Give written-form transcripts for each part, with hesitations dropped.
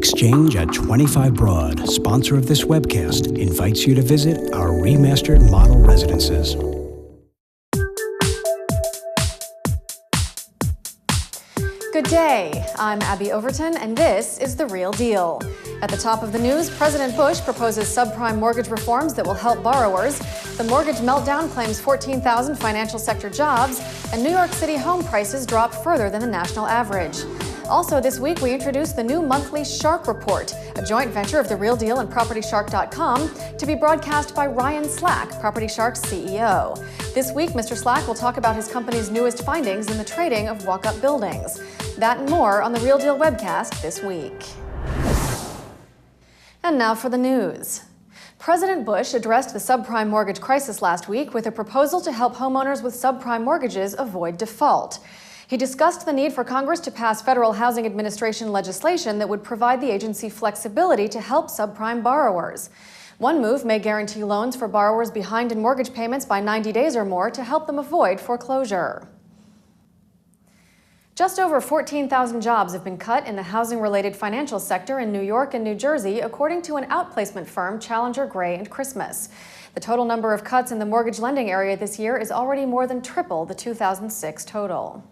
Exchange at 25 Broad, sponsor of this webcast, invites you to visit our remastered model residences. Good day. I'm Abby Overton, and this is The Real Deal. At the top of the news, President Bush proposes subprime mortgage reforms that will help borrowers. The mortgage meltdown claims 14,000 financial sector jobs, and New York City home prices drop further than the national average. Also this week, we introduced the new monthly Shark Report, a joint venture of The Real Deal and PropertyShark.com, to be broadcast by Ryan Slack, Property Shark's CEO. This week, Mr. Slack will talk about his company's newest findings in the trading of walk-up buildings. That and more on The Real Deal webcast this week. And now for the news. President Bush addressed the subprime mortgage crisis last week with a proposal to help homeowners with subprime mortgages avoid default. He discussed the need for Congress to pass Federal Housing Administration legislation that would provide the agency flexibility to help subprime borrowers. One move may guarantee loans for borrowers behind in mortgage payments by 90 days or more to help them avoid foreclosure. Just over 14,000 jobs have been cut in the housing-related financial sector in New York and New Jersey, according to an outplacement firm, Challenger, Gray & Christmas. The total number of cuts in the mortgage lending area this year is already more than triple the 2006 total.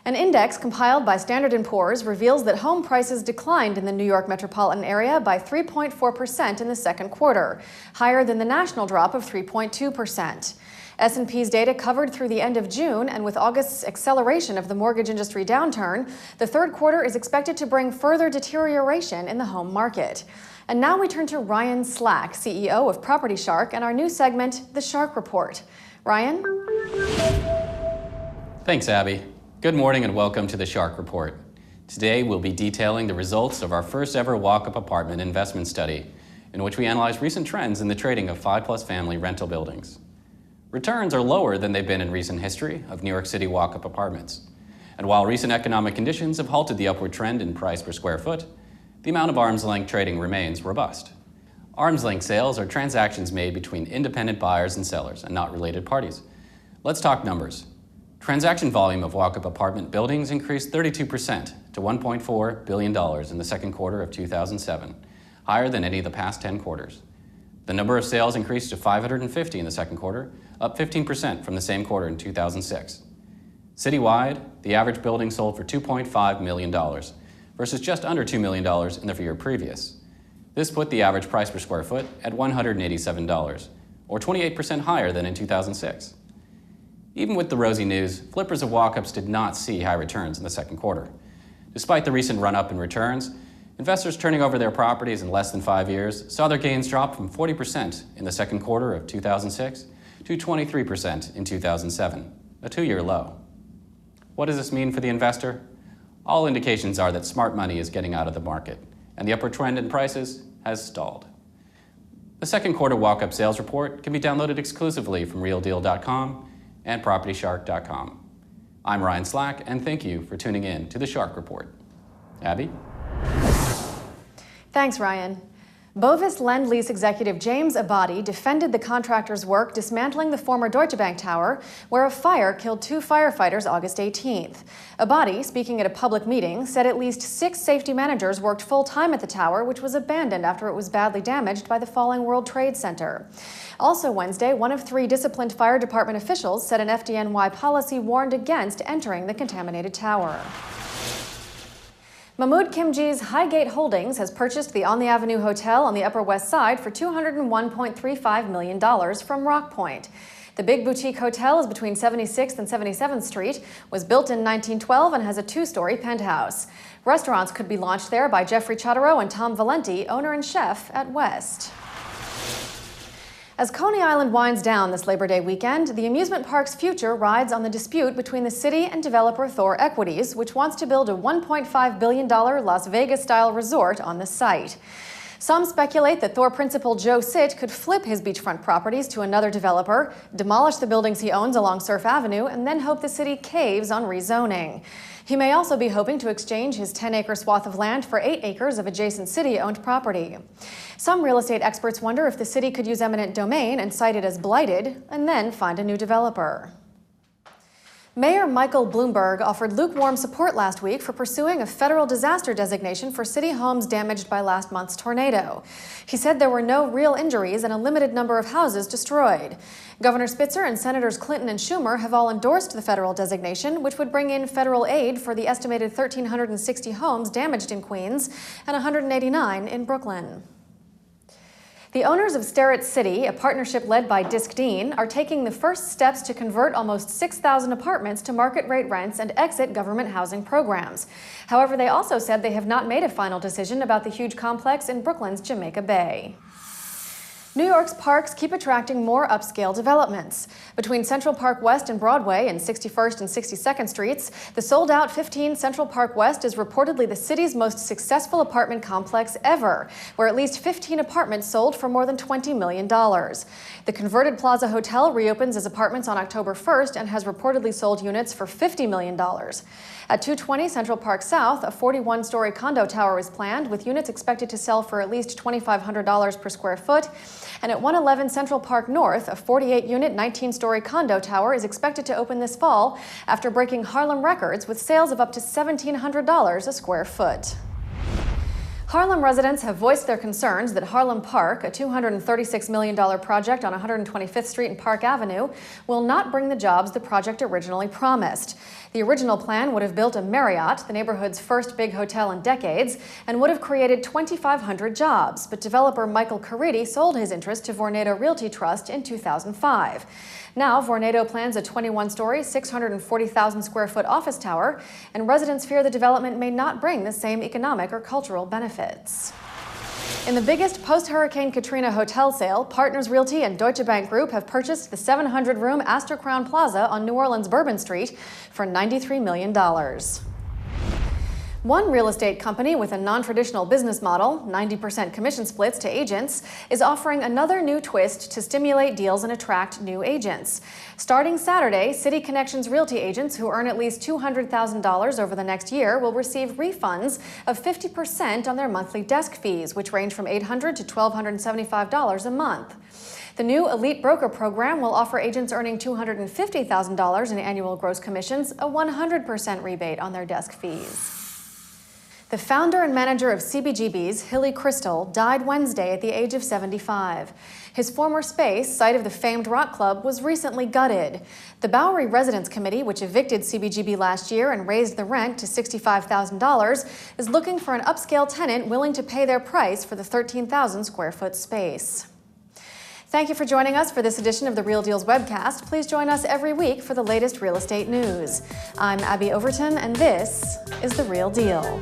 An index compiled by Standard & Poor's reveals that home prices declined in the New York metropolitan area by 3.4% in the second quarter, higher than the national drop of 3.2%. S&P's data covered through the end of June, and with August's acceleration of the mortgage industry downturn, the third quarter is expected to bring further deterioration in the home market. And now we turn to Ryan Slack, CEO of Property Shark, and our new segment, The Shark Report. Ryan? Thanks, Abby. Good morning and welcome to The Shark Report. Today we'll be detailing the results of our first ever walk-up apartment investment study, in which we analyze recent trends in the trading of 5+ family rental buildings. Returns are lower than they've been in recent history of New York City walk-up apartments. And while recent economic conditions have halted the upward trend in price per square foot, the amount of arm's length trading remains robust. Arm's length sales are transactions made between independent buyers and sellers and not related parties. Let's talk numbers. Transaction volume of walk-up apartment buildings increased 32% to $1.4 billion in the second quarter of 2007, higher than any of the past 10 quarters. The number of sales increased to 550 in the second quarter, up 15% from the same quarter in 2006. Citywide, the average building sold for $2.5 million versus just under $2 million in the year previous. This put the average price per square foot at $187, or 28% higher than in 2006. Even with the rosy news, flippers of walk-ups did not see high returns in the second quarter. Despite the recent run-up in returns, investors turning over their properties in less than 5 years saw their gains drop from 40% in the second quarter of 2006 to 23% in 2007, a 2-year low. What does this mean for the investor? All indications are that smart money is getting out of the market, and the upward trend in prices has stalled. The second quarter walk-up sales report can be downloaded exclusively from RealDeal.com and PropertyShark.com. I'm Ryan Slack, and thank you for tuning in to The Shark Report. Abby? Thanks, Ryan. Bovis Lend-Lease executive James Abadi defended the contractor's work dismantling the former Deutsche Bank tower, where a fire killed 2 firefighters August 18th. Abadi, speaking at a public meeting, said at least 6 safety managers worked full-time at the tower, which was abandoned after it was badly damaged by the falling World Trade Center. Also Wednesday, one of 3 disciplined fire department officials said an FDNY policy warned against entering the contaminated tower. Mahmood Khimji's Highgate Holdings has purchased the On the Avenue Hotel on the Upper West Side for $201.35 million from Rockpoint. The big boutique hotel is between 76th and 77th Street, was built in 1912 and has a 2-story penthouse. Restaurants could be launched there by Jeffrey Chodorow and Tom Valenti, owner and chef at West. As Coney Island winds down this Labor Day weekend, the amusement park's future rides on the dispute between the city and developer Thor Equities, which wants to build a $1.5 billion Las Vegas-style resort on the site. Some speculate that Thor principal Joe Sitt could flip his beachfront properties to another developer, demolish the buildings he owns along Surf Avenue, and then hope the city caves on rezoning. He may also be hoping to exchange his 10-acre swath of land for 8 acres of adjacent city-owned property. Some real estate experts wonder if the city could use eminent domain and cite it as blighted, and then find a new developer. Mayor Michael Bloomberg offered lukewarm support last week for pursuing a federal disaster designation for city homes damaged by last month's tornado. He said there were no real injuries and a limited number of houses destroyed. Governor Spitzer and Senators Clinton and Schumer have all endorsed the federal designation, which would bring in federal aid for the estimated 1,360 homes damaged in Queens and 189 in Brooklyn. The owners of Sterrett City, a partnership led by Disc Dean, are taking the first steps to convert almost 6,000 apartments to market-rate rents and exit government housing programs. However, they also said they have not made a final decision about the huge complex in Brooklyn's Jamaica Bay. New York's parks keep attracting more upscale developments. Between Central Park West and Broadway and 61st and 62nd Streets, the sold-out 15 Central Park West is reportedly the city's most successful apartment complex ever, where at least 15 apartments sold for more than $20 million. The converted Plaza Hotel reopens as apartments on October 1st and has reportedly sold units for $50 million. At 220 Central Park South, a 41-story condo tower is planned, with units expected to sell for at least $2,500 per square foot. And at 111 Central Park North, a 48-unit, 19-story condo tower is expected to open this fall after breaking Harlem records with sales of up to $1,700 a square foot. Harlem residents have voiced their concerns that Harlem Park, a $236 million project on 125th Street and Park Avenue, will not bring the jobs the project originally promised. The original plan would have built a Marriott, the neighborhood's first big hotel in decades, and would have created 2,500 jobs, but developer Michael Caridi sold his interest to Vornado Realty Trust in 2005. Now, Vornado plans a 21-story, 640,000 square foot office tower, and residents fear the development may not bring the same economic or cultural benefits. In the biggest post-Hurricane Katrina hotel sale, Partners Realty and Deutsche Bank Group have purchased the 700-room Astor Crown Plaza on New Orleans' Bourbon Street for $93 million. One real estate company with a non-traditional business model, 90% commission splits to agents, is offering another new twist to stimulate deals and attract new agents. Starting Saturday, City Connections Realty agents who earn at least $200,000 over the next year will receive refunds of 50% on their monthly desk fees, which range from $800 to $1,275 a month. The new Elite Broker program will offer agents earning $250,000 in annual gross commissions a 100% rebate on their desk fees. The founder and manager of CBGB's, Hilly Crystal, died Wednesday at the age of 75. His former space, site of the famed rock club, was recently gutted. The Bowery Residence Committee, which evicted CBGB last year and raised the rent to $65,000, is looking for an upscale tenant willing to pay their price for the 13,000 square foot space. Thank you for joining us for this edition of the Real Deals webcast. Please join us every week for the latest real estate news. I'm Abby Overton, and this is The Real Deal.